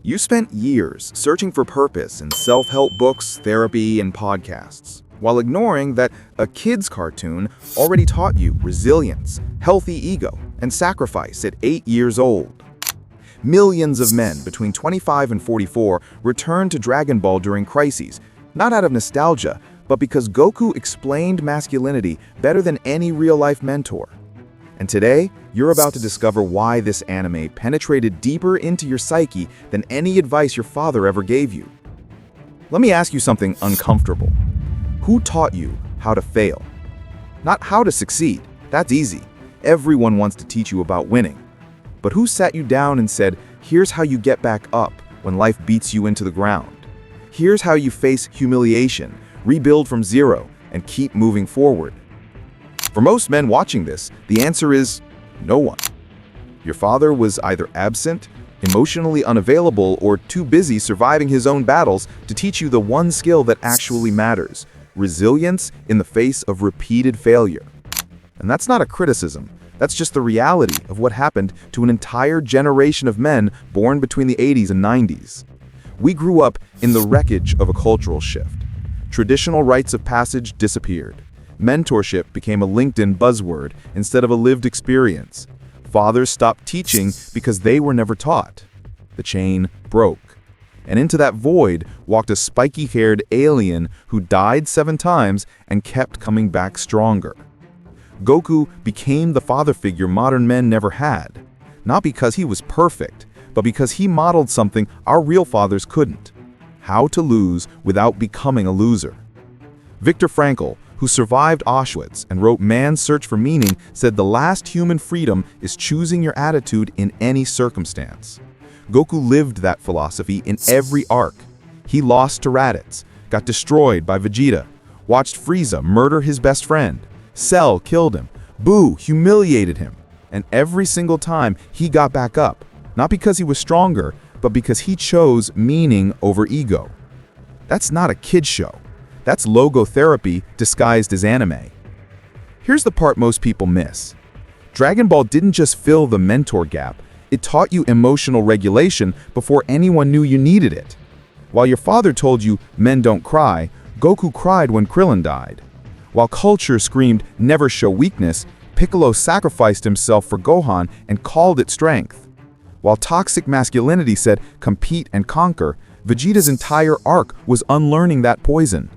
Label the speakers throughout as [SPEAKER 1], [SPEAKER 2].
[SPEAKER 1] You spent years searching for purpose in self-help books, therapy, and podcasts, while ignoring that a kid's cartoon already taught you resilience, healthy ego, and sacrifice at 8 years old. Millions of men between 25 and 44 returned to Dragon Ball during crises, not out of nostalgia, but because Goku explained masculinity better than any real-life mentor. And today, you're about to discover why this anime penetrated deeper into your psyche than any advice your father ever gave you. Let me ask you something uncomfortable. Who taught you how to fail? Not how to succeed. That's easy. Everyone wants to teach you about winning. But who sat you down and said, here's how you get back up when life beats you into the ground? Here's how you face humiliation, rebuild from zero, and keep moving forward. For most men watching this, the answer is no one. Your father was either absent, emotionally unavailable, or too busy surviving his own battles to teach you the one skill that actually matters: resilience in the face of repeated failure. And that's not a criticism. That's just the reality of what happened to an entire generation of men born between the 80s and 90s. We grew up in the wreckage of a cultural shift. Traditional rites of passage disappeared. Mentorship became a LinkedIn buzzword instead of a lived experience. Fathers stopped teaching because they were never taught. The chain broke. And into that void walked a spiky-haired alien who died 7 times and kept coming back stronger. Goku became the father figure modern men never had, not because he was perfect, but because he modeled something our real fathers couldn't: how to lose without becoming a loser. Viktor Frankl, who survived Auschwitz and wrote Man's Search for Meaning, said the last human freedom is choosing your attitude in any circumstance. Goku lived that philosophy in every arc. He lost to Raditz, got destroyed by Vegeta, watched Frieza murder his best friend, Cell killed him, Buu humiliated him, and every single time he got back up, not because he was stronger, but because he chose meaning over ego. That's not a kid's show. That's logotherapy disguised as anime. Here's the part most people miss. Dragon Ball didn't just fill the mentor gap, it taught you emotional regulation before anyone knew you needed it. While your father told you men don't cry, Goku cried when Krillin died. While culture screamed never show weakness, Piccolo sacrificed himself for Gohan and called it strength. While toxic masculinity said compete and conquer, Vegeta's entire arc was unlearning that poison.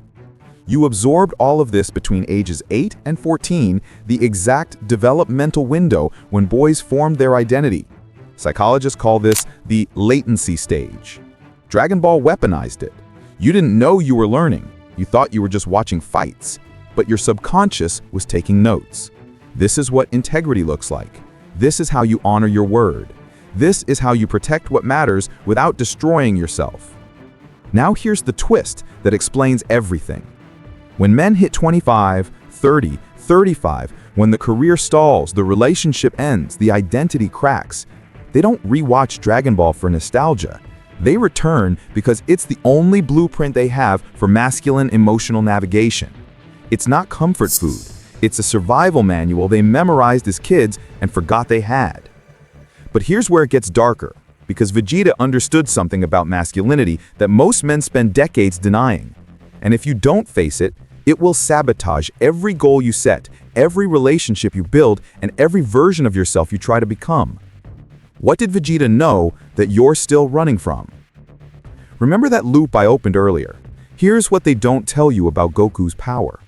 [SPEAKER 1] You absorbed all of this between ages 8 and 14, the exact developmental window when boys formed their identity. Psychologists call this the latency stage. Dragon Ball weaponized it. You didn't know you were learning. You thought you were just watching fights, but your subconscious was taking notes. This is what integrity looks like. This is how you honor your word. This is how you protect what matters without destroying yourself. Now here's the twist that explains everything. When men hit 25, 30, 35, when the career stalls, the relationship ends, the identity cracks, they don't rewatch Dragon Ball for nostalgia. They return because it's the only blueprint they have for masculine emotional navigation. It's not comfort food. It's a survival manual they memorized as kids and forgot they had. But here's where it gets darker, because Vegeta understood something about masculinity that most men spend decades denying. And if you don't face it, it will sabotage every goal you set, every relationship you build, and every version of yourself you try to become. What did Vegeta know that you're still running from? Remember that loop I opened earlier? Here's what they don't tell you about Goku's power.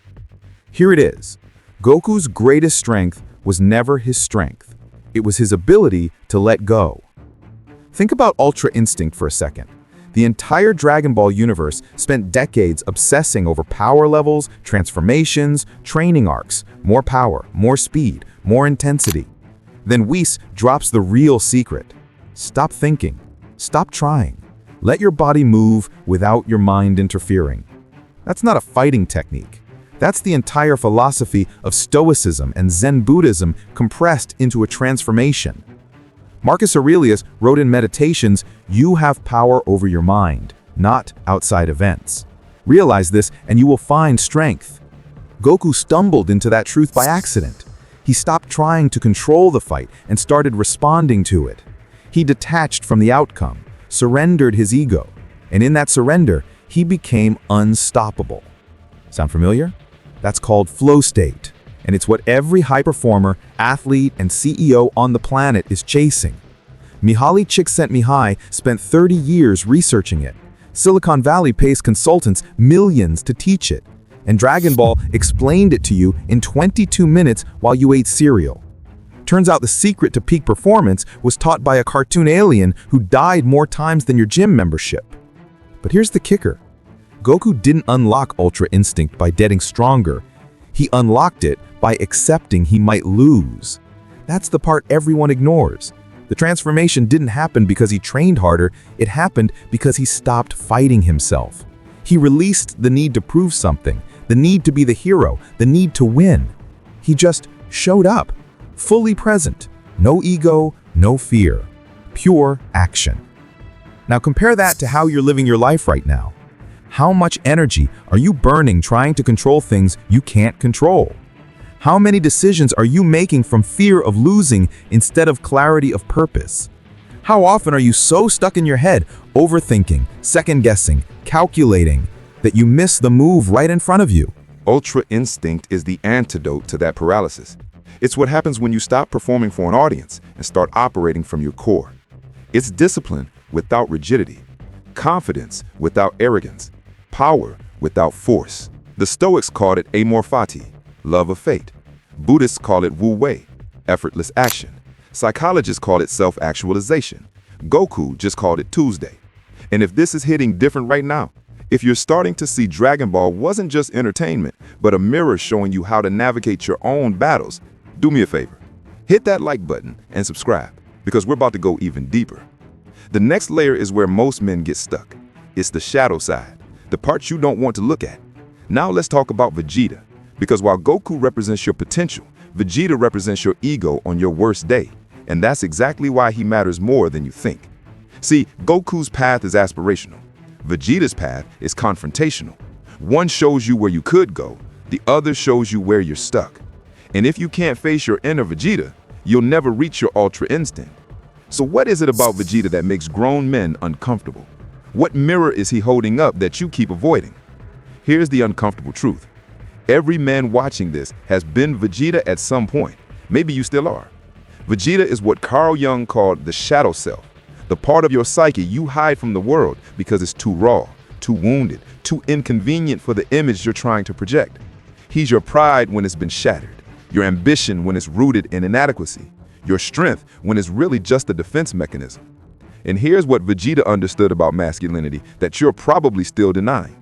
[SPEAKER 1] Here it is. Goku's greatest strength was never his strength. It was his ability to let go. Think about Ultra Instinct for a second. The entire Dragon Ball universe spent decades obsessing over power levels, transformations, training arcs, more power, more speed, more intensity. Then Whis drops the real secret. Stop thinking. Stop trying. Let your body move without your mind interfering. That's not a fighting technique. That's the entire philosophy of Stoicism and Zen Buddhism compressed into a transformation. Marcus Aurelius wrote in Meditations, "You have power over your mind, not outside events. Realize this and you will find strength." Goku stumbled into that truth by accident. He stopped trying to control the fight and started responding to it. He detached from the outcome, surrendered his ego. And in that surrender, he became unstoppable. Sound familiar? That's called flow state. And it's what every high performer, athlete, and CEO on the planet is chasing. Mihaly Csikszentmihalyi spent 30 years researching it. Silicon Valley pays consultants millions to teach it. And Dragon Ball explained it to you in 22 minutes while you ate cereal. Turns out the secret to peak performance was taught by a cartoon alien who died more times than your gym membership. But here's the kicker. Goku didn't unlock Ultra Instinct by getting stronger. He unlocked it by accepting he might lose. That's the part everyone ignores. The transformation didn't happen because he trained harder, it happened because he stopped fighting himself. He released the need to prove something, the need to be the hero, the need to win. He just showed up, fully present, no ego, no fear, pure action. Now compare that to how you're living your life right now. How much energy are you burning trying to control things you can't control? How many decisions are you making from fear of losing instead of clarity of purpose? How often are you so stuck in your head, overthinking, second-guessing, calculating, that you miss the move right in front of you?
[SPEAKER 2] Ultra instinct is the antidote to that paralysis. It's what happens when you stop performing for an audience and start operating from your core. It's discipline without rigidity, confidence without arrogance, power without force. The Stoics called it amor fati, love of fate. Buddhists call it wu wei, effortless action. Psychologists call it self-actualization. Goku just called it Tuesday. And if this is hitting different right now, if you're starting to see Dragon Ball wasn't just entertainment, but a mirror showing you how to navigate your own battles, do me a favor. Hit that like button and subscribe, because we're about to go even deeper. The next layer is where most men get stuck. It's the shadow side, the parts you don't want to look at. Now let's talk about Vegeta, because while Goku represents your potential, Vegeta represents your ego on your worst day, and that's exactly why he matters more than you think. See, Goku's path is aspirational. Vegeta's path is confrontational. One shows you where you could go, the other shows you where you're stuck. And if you can't face your inner Vegeta, you'll never reach your Ultra Instinct. So what is it about Vegeta that makes grown men uncomfortable? What mirror is he holding up that you keep avoiding? Here's the uncomfortable truth. Every man watching this has been Vegeta at some point. Maybe you still are. Vegeta is what Carl Jung called the shadow self, the part of your psyche you hide from the world because it's too raw, too wounded, too inconvenient for the image you're trying to project. He's your pride when it's been shattered, your ambition when it's rooted in inadequacy, your strength when it's really just a defense mechanism. And here's what Vegeta understood about masculinity that you're probably still denying.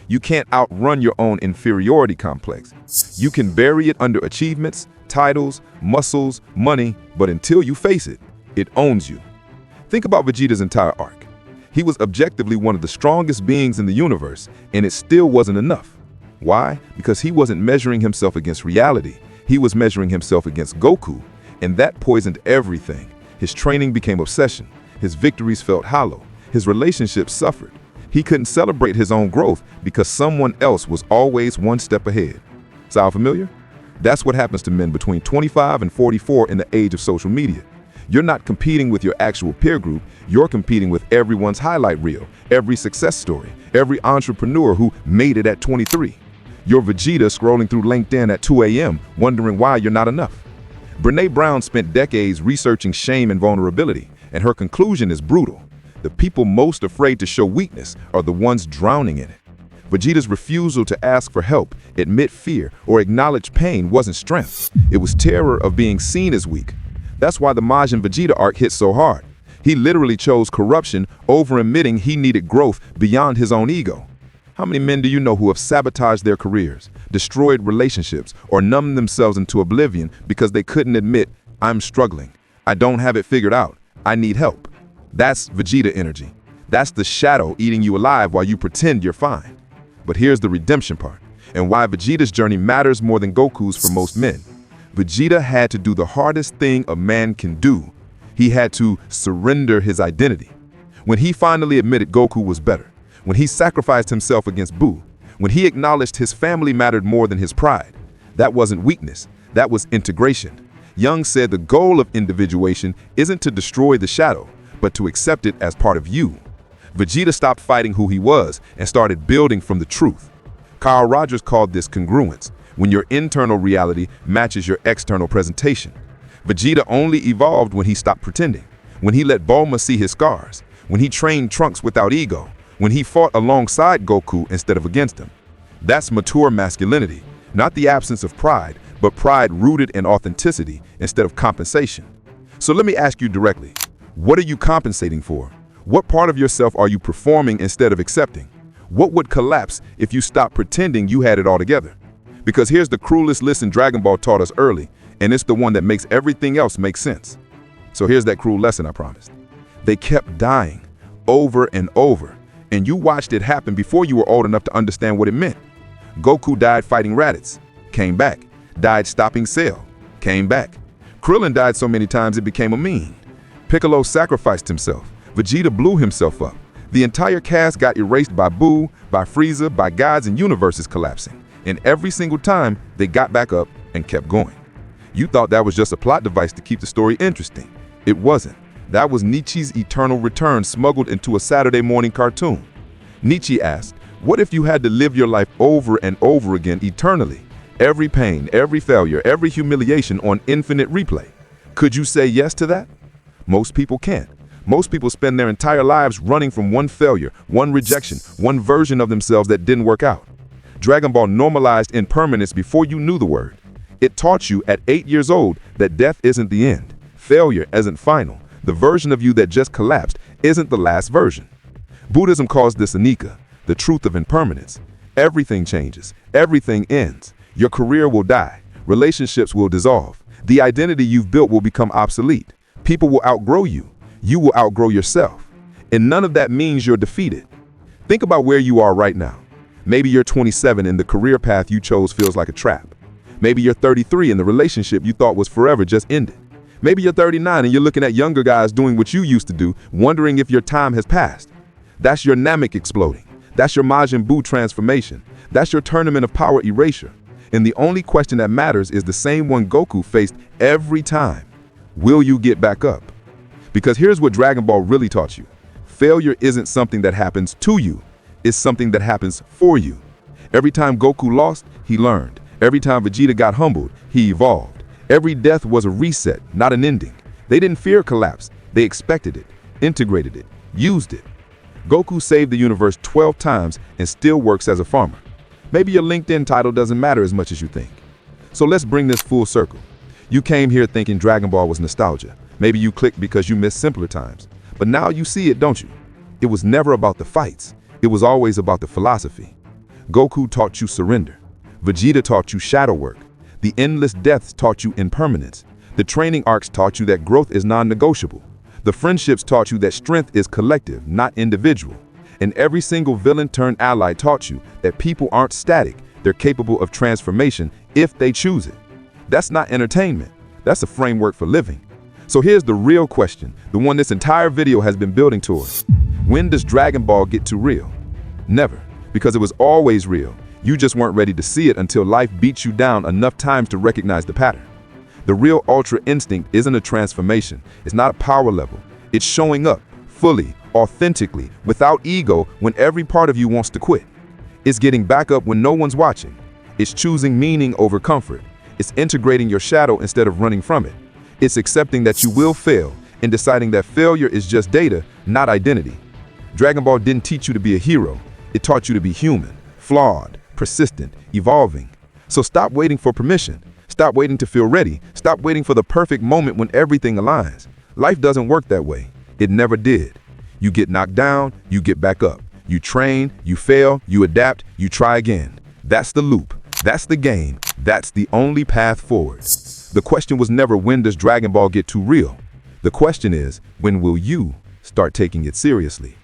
[SPEAKER 2] You can't outrun your own inferiority complex. You can bury it under achievements, titles, muscles, money, but until you face it, it owns you. Think about Vegeta's entire arc. He was objectively one of the strongest beings in the universe, and it still wasn't enough. Why? Because he wasn't measuring himself against reality. He was measuring himself against Goku, and that poisoned everything. His training became obsession. His victories felt hollow. His relationships suffered. He couldn't celebrate his own growth because someone else was always one step ahead. Sound familiar? That's what happens to men between 25 and 44 in the age of social media. You're not competing with your actual peer group, you're competing with everyone's highlight reel, every success story, every entrepreneur who made it at 23. You're Vegeta scrolling through LinkedIn at 2 a.m. wondering why you're not enough. Brené Brown spent decades researching shame and vulnerability, and her conclusion is brutal. The people most afraid to show weakness are the ones drowning in it. Vegeta's refusal to ask for help, admit fear, or acknowledge pain wasn't strength. It was terror of being seen as weak. That's why the Majin Vegeta arc hit so hard. He literally chose corruption over admitting he needed growth beyond his own ego. How many men do you know who have sabotaged their careers, destroyed relationships, or numbed themselves into oblivion because they couldn't admit, I'm struggling, I don't have it figured out, I need help? That's Vegeta energy. That's the shadow eating you alive while you pretend you're fine. But here's the redemption part, and why Vegeta's journey matters more than Goku's for most men. Vegeta had to do the hardest thing a man can do. He had to surrender his identity. When he finally admitted Goku was better, when he sacrificed himself against Buu, when he acknowledged his family mattered more than his pride, that wasn't weakness, that was integration. Jung said the goal of individuation isn't to destroy the shadow, but to accept it as part of you. Vegeta stopped fighting who he was and started building from the truth. Carl Rogers called this congruence, when your internal reality matches your external presentation. Vegeta only evolved when he stopped pretending, when he let Bulma see his scars, when he trained Trunks without ego, when he fought alongside Goku instead of against him. That's mature masculinity, not the absence of pride, but pride rooted in authenticity instead of compensation. So let me ask you directly, what are you compensating for? What part of yourself are you performing instead of accepting? What would collapse if you stopped pretending you had it all together? Because here's the cruelest lesson Dragon Ball taught us early, and it's the one that makes everything else make sense. So here's that cruel lesson I promised. They kept dying over and over, and you watched it happen before you were old enough to understand what it meant. Goku died fighting Raditz, came back. Died stopping Cell, came back. Krillin died so many times it became a meme. Piccolo sacrificed himself. Vegeta blew himself up. The entire cast got erased by Buu, by Frieza, by gods and universes collapsing. And every single time, they got back up and kept going. You thought that was just a plot device to keep the story interesting. It wasn't. That was Nietzsche's eternal return smuggled into a Saturday morning cartoon. Nietzsche asked, what if you had to live your life over and over again eternally? Every pain, every failure, every humiliation on infinite replay. Could you say yes to that? Most people can't. Most people spend their entire lives running from one failure, one rejection, one version of themselves that didn't work out. Dragon Ball normalized impermanence before you knew the word. It taught you at 8 years old that death isn't the end. Failure isn't final. The version of you that just collapsed isn't the last version. Buddhism calls this anicca, the truth of impermanence. Everything changes. Everything ends. Your career will die. Relationships will dissolve. The identity you've built will become obsolete. People will outgrow you. You will outgrow yourself. And none of that means you're defeated. Think about where you are right now. Maybe you're 27 and the career path you chose feels like a trap. Maybe you're 33 and the relationship you thought was forever just ended. Maybe you're 39 and you're looking at younger guys doing what you used to do, wondering if your time has passed. That's your Namek exploding. That's your Majin Buu transformation. That's your tournament of power erasure. And the only question that matters is the same one Goku faced every time. Will you get back up? Because here's what Dragon Ball really taught you. Failure isn't something that happens to you. It's something that happens for you. Every time Goku lost, he learned. Every time Vegeta got humbled, he evolved. Every death was a reset, not an ending. They didn't fear collapse. They expected it, integrated it, used it. Goku saved the universe 12 times and still works as a farmer. Maybe your LinkedIn title doesn't matter as much as you think. So let's bring this full circle. You came here thinking Dragon Ball was nostalgia. Maybe you clicked because you missed simpler times. But now you see it, don't you? It was never about the fights. It was always about the philosophy. Goku taught you surrender. Vegeta taught you shadow work. The endless deaths taught you impermanence. The training arcs taught you that growth is non-negotiable. The friendships taught you that strength is collective, not individual. And every single villain turned ally taught you that people aren't static. They're capable of transformation if they choose it. That's not entertainment. That's a framework for living. So here's the real question, the one this entire video has been building towards. When does Dragon Ball get too real? Never, because it was always real. You just weren't ready to see it until life beats you down enough times to recognize the pattern. The real ultra instinct isn't a transformation. It's not a power level. It's showing up fully, authentically, without ego when every part of you wants to quit. It's getting back up when no one's watching. It's choosing meaning over comfort. It's integrating your shadow instead of running from it. It's accepting that you will fail and deciding that failure is just data, not identity. Dragon Ball didn't teach you to be a hero. It taught you to be human, flawed, persistent, evolving. So stop waiting for permission. Stop waiting to feel ready. Stop waiting for the perfect moment when everything aligns. Life doesn't work that way. It never did. You get knocked down, you get back up. You train, you fail, you adapt, you try again. That's the loop. That's the game. That's the only path forward. The question was never, when does Dragon Ball get too real? The question is, when will you start taking it seriously?